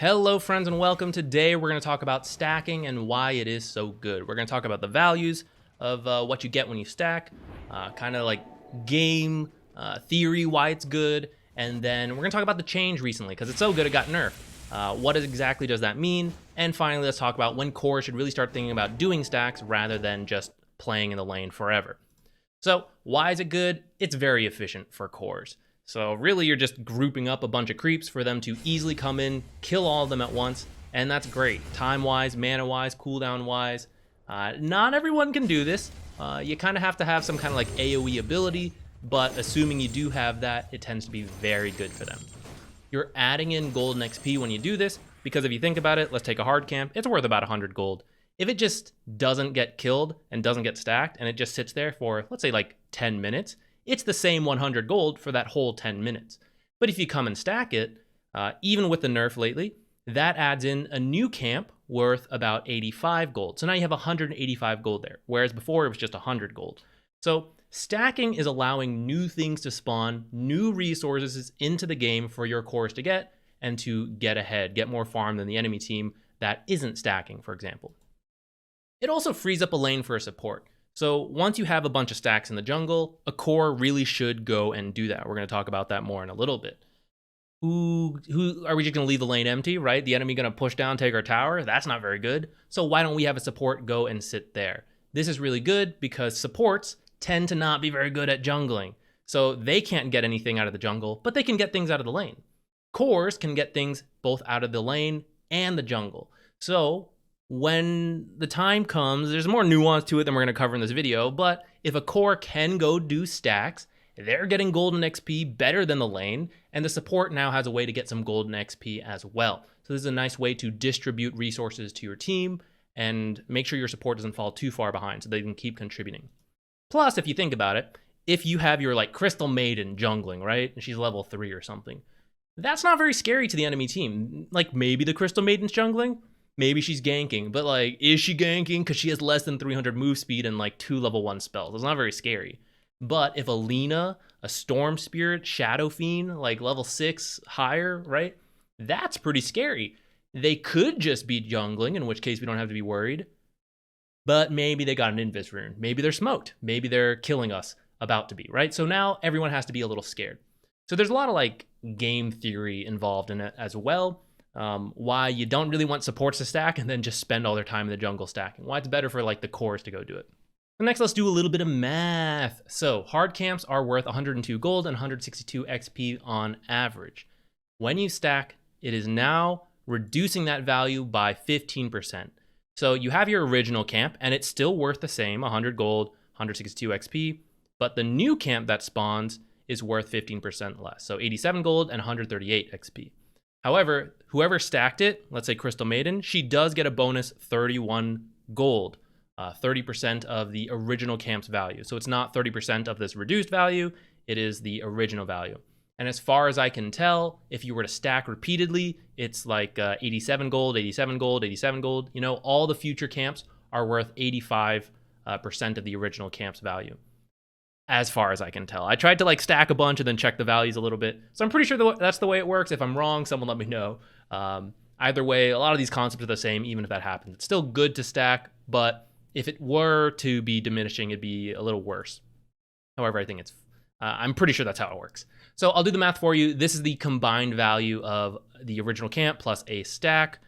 Hello friends and welcome. Today we're going to talk about stacking and why it is so good. We're going to talk about the values of what you get when you stack, kind of like game theory, why it's good, and then we're going to talk about the change recently because it's so good it got nerfed. What exactly does that mean? And finally, let's talk about when core should really start thinking about doing stacks rather than just playing in the lane forever. So why is it good? It's very efficient for cores. So really you're just grouping up a bunch of creeps for them to easily come in, kill all of them at once, and that's great. Time-wise, mana-wise, cooldown-wise. Not everyone can do this. You kind of have to have some kind of like AoE ability, but assuming you do have that, it tends to be very good for them. You're adding in golden XP when you do this, because if you think about it, let's take a hard camp, it's worth about 100 gold. If it just doesn't get killed and doesn't get stacked, and it just sits there for, let's say like 10 minutes, it's the same 100 gold for that whole 10 minutes. But if you come and stack it, even with the nerf lately, that adds in a new camp worth about 85 gold. So now you have 185 gold there, whereas before it was just 100 gold. So stacking is allowing new things to spawn, new resources into the game for your cores to get, and to get ahead, get more farm than the enemy team that isn't stacking, for example. It also frees up a lane for a support. So once you have a bunch of stacks in the jungle, a core really should go and do that. We're going to talk about that more in a little bit. Who are we just going to leave the lane empty, right? The enemy going to push down, take our tower? That's not very good. So why don't we have a support go and sit there? This is really good because supports tend to not be very good at jungling. So they can't get anything out of the jungle, but they can get things out of the lane. Cores can get things both out of the lane and the jungle. So when the time comes, there's more nuance to it than we're going to cover in this video, but if a core can go do stacks, they're getting golden XP better than the lane, and the support now has a way to get some golden XP as well. So this is a nice way to distribute resources to your team and make sure your support doesn't fall too far behind so they can keep contributing. Plus, if you think about it, if you have your like Crystal Maiden jungling, right, and she's level 3 or something, that's not very scary to the enemy team. Like maybe the Crystal Maiden's jungling, maybe she's ganking, but like, is she ganking? Because she has less than 300 move speed and like 2 level 1 spells. It's not very scary. But if a Lina, a Storm Spirit, Shadow Fiend, like level 6 higher, right? That's pretty scary. They could just be jungling, in which case we don't have to be worried. But maybe they got an Invis rune. Maybe they're smoked. Maybe they're killing us, about to be, right? So now everyone has to be a little scared. So there's a lot of like game theory involved in it as well. Why you don't really want supports to stack and then just spend all their time in the jungle stacking. Why it's better for like the cores to go do it. And next, let's do a little bit of math. So hard camps are worth 102 gold and 162 XP on average. When you stack, it is now reducing that value by 15%. So you have your original camp and it's still worth the same, 100 gold, 162 XP, but the new camp that spawns is worth 15% less. So 87 gold and 138 XP. However, whoever stacked it, let's say Crystal Maiden, she does get a bonus 31 gold, 30% of the original camp's value. So it's not 30% of this reduced value, it is the original value. And as far as I can tell, if you were to stack repeatedly, it's like 87 gold, 87 gold, 87 gold. You know, all the future camps are worth 85% of the original camp's value. As far as I can tell. I tried to like stack a bunch and then check the values a little bit. So I'm pretty sure that's the way it works. If I'm wrong, someone let me know. Either way, a lot of these concepts are the same, even if that happens. It's still good to stack, but if it were to be diminishing, it'd be a little worse. However, I think I'm pretty sure that's how it works. So I'll do the math for you. This is the combined value of the original camp plus a stack.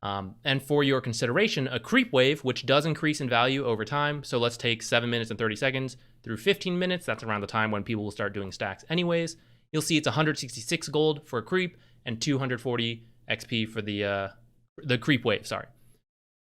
And for your consideration, a creep wave, which does increase in value over time. So let's take 7 minutes and 30 seconds through 15 minutes. That's around the time when people will start doing stacks anyways. You'll see it's 166 gold for a creep and 240 XP for the creep wave, sorry.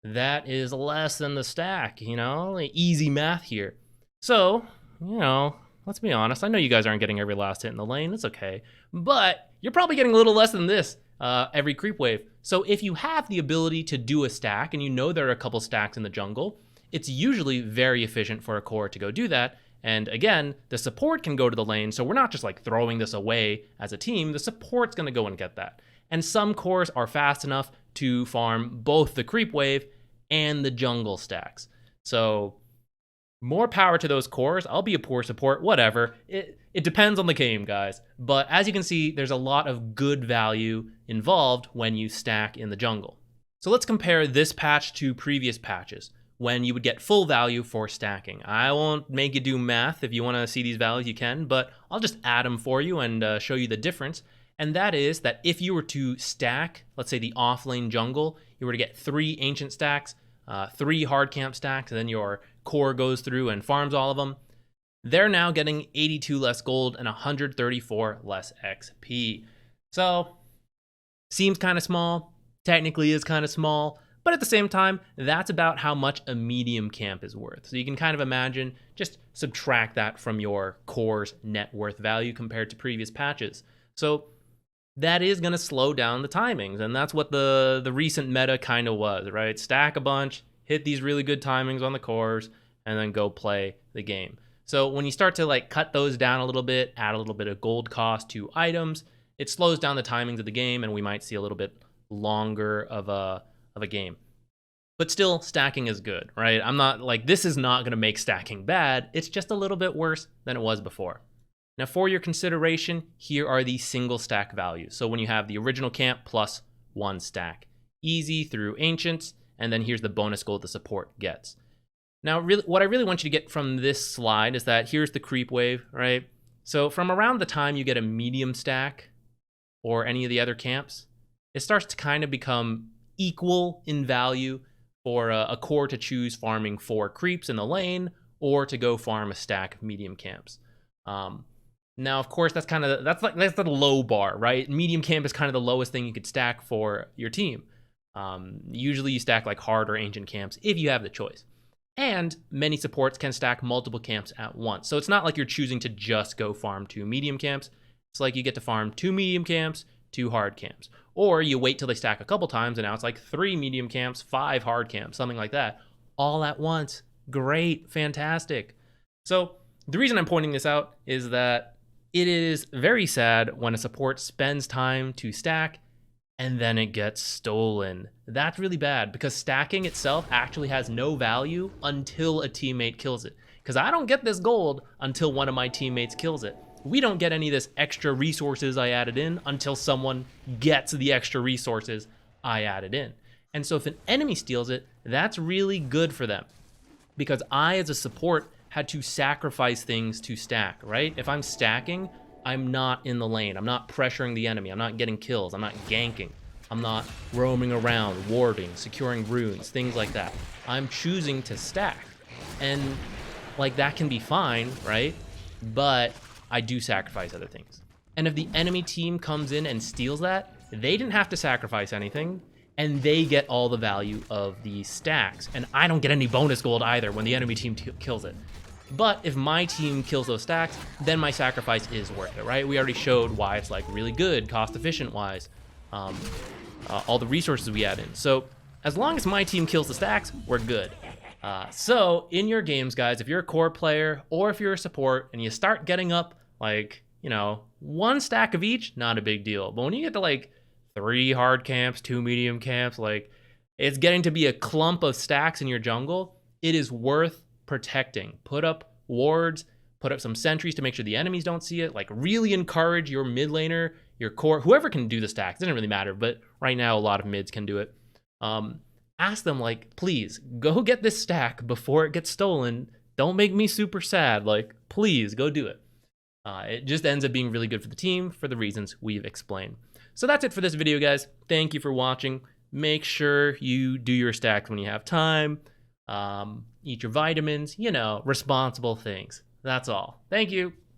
That is less than the stack, you know, easy math here. So, you know, let's be honest. I know you guys aren't getting every last hit in the lane. It's okay. But you're probably getting a little less than this every creep wave. So if you have the ability to do a stack and you know there are a couple stacks in the jungle, it's usually very efficient for a core to go do that. And again, the support can go to the lane, so we're not just like throwing this away as a team. The support's going to go and get that. And some cores are fast enough to farm both the creep wave and the jungle stacks. So More power to those cores. I'll be a poor support, whatever. It depends on the game, guys. But as you can see, there's a lot of good value involved when you stack in the jungle. So let's compare this patch to previous patches when you would get full value for stacking. I won't make you do math. If you want to see these values, you can, but I'll just add them for you and show you the difference. And that is that if you were to stack, let's say the offlane jungle, you were to get 3 ancient stacks, 3 hard camp stacks, and then your core goes through and farms all of them, they're now getting 82 less gold and 134 less XP. So, seems kind of small, technically is kind of small, but at the same time, that's about how much a medium camp is worth. So you can kind of imagine, just subtract that from your core's net worth value compared to previous patches. So that is going to slow down the timings, and that's what the recent meta kind of was, right? Stack a bunch, hit these really good timings on the cores, and then go play the game. So when you start to like cut those down a little bit, add a little bit of gold cost to items, it slows down the timings of the game, and we might see a little bit longer of a game. But still, stacking is good, right? I'm not like, this is not going to make stacking bad. It's just a little bit worse than it was before. Now, for your consideration, here are the single stack values. So when you have the original camp plus 1 stack, easy through ancients, and then here's the bonus gold the support gets. Now, really, what I really want you to get from this slide is that here's the creep wave, right? So from around the time you get a medium stack or any of the other camps, it starts to kind of become equal in value for a core to choose farming 4 creeps in the lane or to go farm a stack of medium camps. Now, of course, that's the low bar, right? Medium camp is kind of the lowest thing you could stack for your team. Usually you stack like hard or ancient camps if you have the choice. And many supports can stack multiple camps at once. So it's not like you're choosing to just go farm 2 medium camps. It's like you get to farm 2 medium camps, 2 hard camps. Or you wait till they stack a couple times and now it's like 3 medium camps, 5 hard camps, something like that. All at once. Great, fantastic. So the reason I'm pointing this out is that it is very sad when a support spends time to stack and then it gets stolen. That's really bad because stacking itself actually has no value until a teammate kills it. Because I don't get this gold until one of my teammates kills it. We don't get any of this extra resources I added in until someone gets the extra resources I added in. And so if an enemy steals it, that's really good for them. Because I, as a support, had to sacrifice things to stack, right? If I'm stacking, I'm not in the lane. I'm not pressuring the enemy. I'm not getting kills. I'm not ganking. I'm not roaming around, warding, securing runes, things like that. I'm choosing to stack. And like that can be fine, right? But I do sacrifice other things. And if the enemy team comes in and steals that, they didn't have to sacrifice anything, and they get all the value of the stacks. And I don't get any bonus gold either when the enemy team kills it. But if my team kills those stacks, then my sacrifice is worth it, right? We already showed why it's like really good, cost efficient wise, all the resources we add in. So as long as my team kills the stacks, we're good. So in your games, guys, if you're a core player or if you're a support and you start getting up like, 1 stack of each, not a big deal. But when you get to like 3 hard camps, 2 medium camps, like it's getting to be a clump of stacks in your jungle, it is worth protecting. Put up wards, put up some sentries to make sure the enemies don't see it. Like really encourage your mid laner, your core, whoever can do the stacks. It doesn't really matter, but right now a lot of mids can do it. Ask them like, please go get this stack before it gets stolen. Don't make me super sad. Like, please go do it. It just ends up being really good for the team for the reasons we've explained. So that's it for this video, guys. Thank you for watching. Make sure you do your stacks when you have time. Eat your vitamins, responsible things. That's all. Thank you.